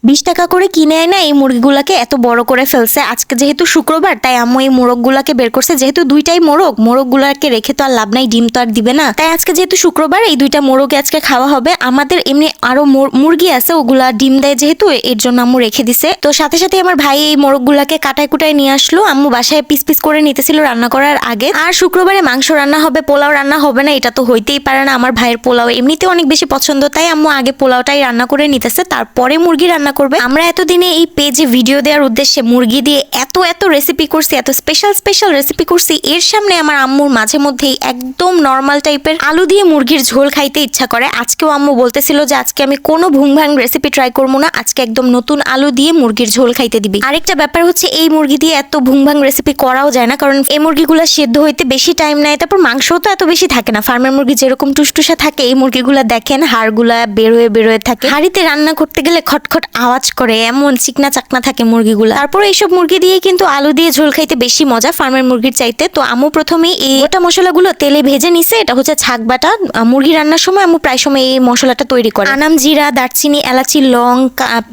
20 টাকা করে কিনে এনে এই মুরগিগুলাকে এত বড় করে ফেলছে। আজকে যেহেতু শুক্রবার তাই আম্মু এই মোরগগুলাকে বের করছে, যেহেতু দুইটাই মোরগগুলাকে রেখে তো আর লাভ নাই, ডিম তো আর দিবে না। তাই আজকে যেহেতু শুক্রবার এই দুইটা মোরগে আজকে খাওয়া হবে। আমাদের এমনি আরো মুরগি আছে, ওগুলা ডিম দেয় যেহেতু, এর জন্য আম্মু রেখে দিছে। তো সাথে সাথে আমার ভাই এই মোরগগুলাকে কাটায় কুটায় নিয়ে আসলো। আম্মু বাসায় পিস পিস করে নিতেছিল রান্না করার আগে। আর শুক্রবারে মাংস রান্না হবে, পোলাও রান্না হবে না এটা তো হইতেই পারে না। আমার ভাইয়ের পোলাও এমনিতে অনেক বেশি পছন্দ, তাই আম্মু আগে পোলাওটাই রান্না করে নিতেছে, তারপরে মুরগি রান্না করবে। আমরা এতদিনে এই পেজে ভিডিও দেওয়ার উদ্দেশ্যে মুরগি দিয়ে এত এত রেসিপি করছি, এত স্পেশাল স্পেশাল রেসিপি করছি, এর সামনে আমার আম্মুর মাঝে মধ্যেই একদম নর্মাল টাইপের আলু দিয়ে মুরগির ঝোল খাইতে ইচ্ছা করে। আজকেও আম্মু বলতেছিল যে আজকে আমি কোনো ভুংভাং রেসিপি ট্রাই করবো না, আজকে একদম নতুন আলু দিয়ে মুরগির ঝোল খাইতে দিবি। আরেকটা ব্যাপার হচ্ছে এই মুরগি দিয়ে এত ভুংভাং রেসিপি করাও যায় না, কারণ এই মুরগিগুলো সেদ্ধ হইতে বেশি টাইম নেয়, তারপর মাংসও তো এত বেশি থাকে না। ফার্মের মুরগি যেরকম টুসটুসা থাকে, এই মুরগিগুলা দেখেন হাড়গুলা বেরোয় থাকে। হাড়িতে রান্না করতে গেলে খটখট আওয়াজ করে, এমন চিকনা চাকনা থাকে মুরগিগুলা। তারপর এইসব মুরগি দিয়ে কিন্তু আলু দিয়ে ঝোল খাইতে বেশি মজা ফার্মের মুরগির চাইতে। তো আম্মু প্রথমেই এই গোটা মশলাগুলো তেলে ভেজে নিছে। এটা হচ্ছে ছাক বাটা। মুরগি রান্নার সময় আম্মু প্রায় সময় এই মশলাটা তৈরি করে। আনাম, জিরা, দারচিনি, এলাচি, লং,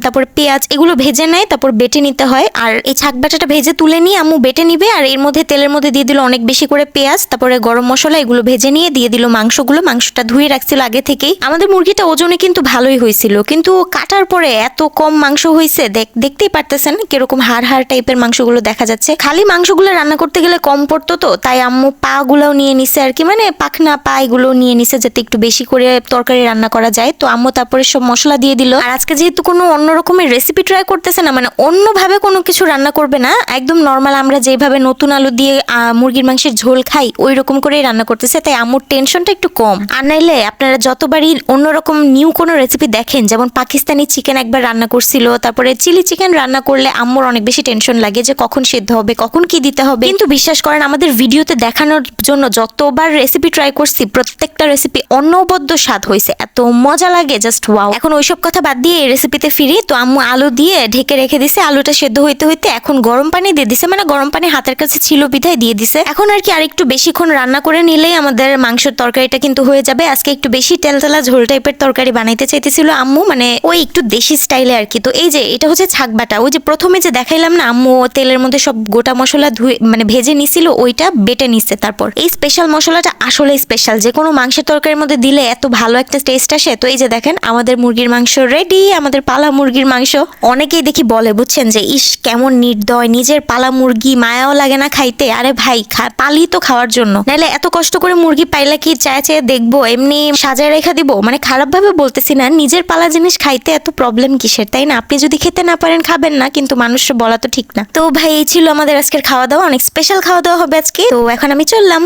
তারপর পেঁয়াজ এগুলো ভেজে নেয়, তারপর বেটে নিতে হয়। আর এই ছাক বাটাটা ভেজে তুলে নিয়ে আম্মু বেটে নিবে। আর এর মধ্যে তেলের মধ্যে দিয়ে দিল অনেক বেশি করে পেঁয়াজ, তারপরে গরম মশলা, এগুলো ভেজে নিয়ে দিয়ে দিল মাংসটা ধুয়ে রাখছিল আগে থেকেই। আমাদের মুরগিটা ওজনে কিন্তু ভালোই হয়েছিল, কিন্তু কাটার পরে এত কম মাংস হয়েছে, দেখতেই পারতেছেন কিরকম হাড় টাইপের মাংসগুলো দেখা যাচ্ছে। খালি মাংসগুলো রান্না করতে গেলে কম পড়তো, তো তাই আম্মু পা গুলাও নিয়ে নিছে আর কি, মানে পাখনা পা এগুলো নিয়ে নিছে যাতে একটু বেশি করে তরকারি রান্না করা যায়। তো আম্মু তারপরে সব মশলা দিয়ে দিল। আর আজকে যেহেতু কোনো অন্য রকমের রেসিপি ট্রাই করতেছে না, মানে অন্যভাবে কোনো কিছু রান্না করবে না, একদম নর্মাল আমরা যেভাবে নতুন আলু দিয়ে মুরগির মাংসের ঝোল খাই ওই রকম করেই রান্না করতেছে, তাই আম্মুর টেনশনটা একটু কম। আর নাইলে আপনারা যতবারই অন্যরকম নিউ কোনো রেসিপি দেখেন, যেমন পাকিস্তানি চিকেন একবার রান্না করছিল, তারপরে চিলি চিকেন রান্না করলে আম্মুর অনেক বেশি টেনশন লাগে যে কখন সেদ্ধ হবে, কখন কি দিতে হবে। কিন্তু বিশ্বাস করেন আমাদের ভিডিওতে দেখানোর জন্য যতবার রেসিপি ট্রাই করছি, প্রত্যেকটা রেসিপি অনবদ্য স্বাদ হয়েছে, এত মজা লাগে, জাস্ট ওয়াও। এখন ওইসব কথা বাদ দিয়ে এই রেসিপিতে ফিরি। তো আম্মু আলু দিয়ে ঢেকে রেখে দিছে, আলুটা সেদ্ধ হইতে হইতে এখন গরম পানি দিয়ে দিছে, মানে গরম পানি হাতের কাছে ছিল বিধায় দিয়ে দিছে। এখন আর কি আরেকটু বেশিক্ষণ রান্না করে নিলেই আমাদের মাংসের তরকারিটা কিন্তু হয়ে যাবে। আজকে একটু বেশি তেলতেলা ঝোল টাইপের তরকারি বানাইতে চাইতেছিল আম্মু, মানে ওই একটু দেশি স্টাইলে আর কি। তো এই যে এটা হচ্ছে ছাক বাটা, ওই যে প্রথমে যে দেখাইলাম না আম্মু তেলের মধ্যে সব গোটা মশলা ধুয়ে মানে ভেজে নিছিল, ওইটা বেটে নিছে। তারপর এই স্পেশাল মশলাটা আসলে স্পেশাল, যে কোনো মাংসের তরকারির মধ্যে দিলে এত ভালো একটা টেস্ট আসে। তো এই যে দেখেন আমাদের মুরগির মাংস রেডি, আমাদের পালা মুরগির মাংস। অনেকেই দেখি বলে বুঝছেন যে ইস কেমন নির্দয়, নিজের পালা মুরগি মায়াও লাগে না খাইতে। আরে ভাই পালি তো খাওয়ার জন্য, নাহলে এত কষ্ট করে মুরগি পাইলা কি চায় দেখবো এমনি সাজায় রেখা দিব? মানে খারাপ ভাবে বলতেছি না, নিজের পালা জিনিস খাইতে এত প্রবলেম কিসের, তাই না? আপনি যদি খেতে না পারেন খাবেন না, কিন্তু মানুষের বলা তো ঠিক না। তো ভাই এই ছিল আমাদের আজকের খাওয়া দাওয়া, অনেক স্পেশাল খাওয়া দাওয়া হবে আজকে। তো এখন আমি চললাম।